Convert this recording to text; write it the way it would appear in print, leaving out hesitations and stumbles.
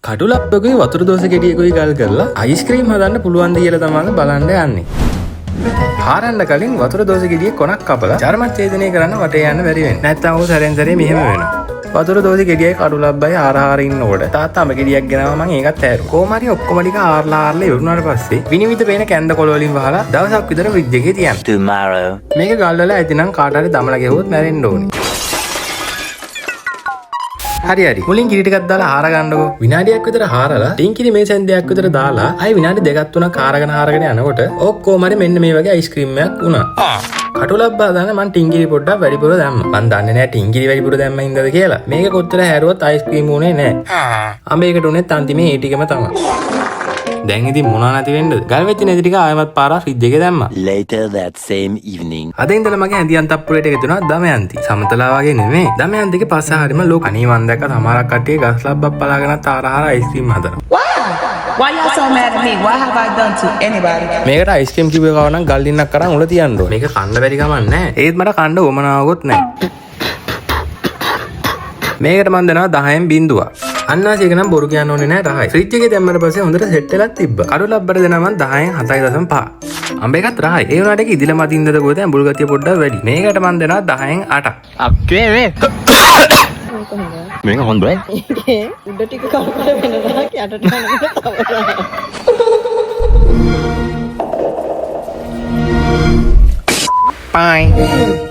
කටුලප්පකුයි වතුර දෝස ගෙඩියකුයි ගල් කරලා අයිස්ක්‍රීම් හදන්න පුළුවන් ද කියලා තමයි බලන්න යන්නේ. හාරන්න කලින් වතුර දෝස ගෙඩියේ කොනක් කපලා චර්මච්ඡේදනය කරන්න වටේ යන්න බැරි වෙන්නේ. නැත්නම් ਉਹ සැරෙන් සැරේ මෙහෙම වෙනවා. වතුර දෝස ගෙඩියයි කටුලප්පයි ආර ඉන්නකොට තාත්තා අඹ ගෙඩියක් ගෙනාවා මම ඒකත් ඇරුවා. කොහොම හරි ඔක්කොම ටික ආරලා ඉවරුනාට පස්සේ විනිවිද පේන කැන්ද කොළ වලින් වහලා දවසක් විතර ෆ්‍රිජ් එකේ තියන්න. Tomorrow. මේක ගල් වල ඇතිනම් කාට හරි දමලා ගෙවුවොත් මැරෙන්න ඕනේ. හරි මුලින් කිරි ටිකක් දාලා හාර ගන්නකො. විනාඩියක් විතර හාරලා ටින්කිරි මේ සැන්දයක් විතර දාලා ආයි විනාඩි දෙකක් තුනක් හාරගෙන යනකොට ඔක්කොම හරි මෙන්න මේ වගේ අයිස්ක්‍රීම් එකක් වුණා. කටුලප්ප හදාන්න මං ටින්කිරි පොඩ්ඩක් වැඩිපුර දැම්මා. මං දන්නේ නැහැ ටින්කිරි වැඩිපුර දැම්ම හින්දාද කියලා. මේක කොච්චර හැරුවත් අයිස්ක්‍රීම් උනේ නැහැ. අඹේකට උනේත් අන්තිමේ ඒ ටිකම තමයි. දැන් ඉතින් මොනවා නැති වෙන්නද? ගල් වෙච්ච නැති ටික ආයෙමත් පාරක් ෆ්‍රිජ් එකේ දැම්මා. Later that same evening. අද ඉඳලා මගේ ඇඳියන් තප්පුරේට එකතු වුණා දමයන්ති. සමතලා වගේ නෙමෙයි. දමයන්තිගේ පස්ස හරියම ලෝක. අනේ මන් දැක්ක සමහරක් කට්ටිය ගස් ලබ්බක් බලාගෙනත් ආරහාර අයිස්ක්‍රීම් හදනවා. Why y'all so mad at me? What have I done to anybody? මේකට අයිස්ක්‍රීම් කිව්ව එකව නම් ගල් දින්නක් කරන් උල තියන්න ඕනේ. මේක කන්න බැරි කමක් නැහැ. ඒත් මට කන්න උවමනාවකුත් නැහැ. මේකට මන් දෙනවා 10න් බිඳුවක්. අන්නාසියක නම් බොරු කියන්න ඕනේ නැහැ රහයි. ෆ්‍රිජ් එකේ දැම්මට පස්සේ හොඳට සෙට් වෙලා තිබ්බා. කඩුලබ්බට දෙනවා මන් 10න් 7.5. අඹේකත් රහයි. ඒ වුණාට ඒක ඉදිල මදින්දද කොහෙද ඇඹුල් ගතිය පොඩ්ඩක් වැඩි. මේකට මන් දෙනවා 10න් 8ක්. අපේ වේ. මේක හොඳයි. ඒකේ උඩ ටික කල්පල වෙනවා යටට යනකොට තව. Bye.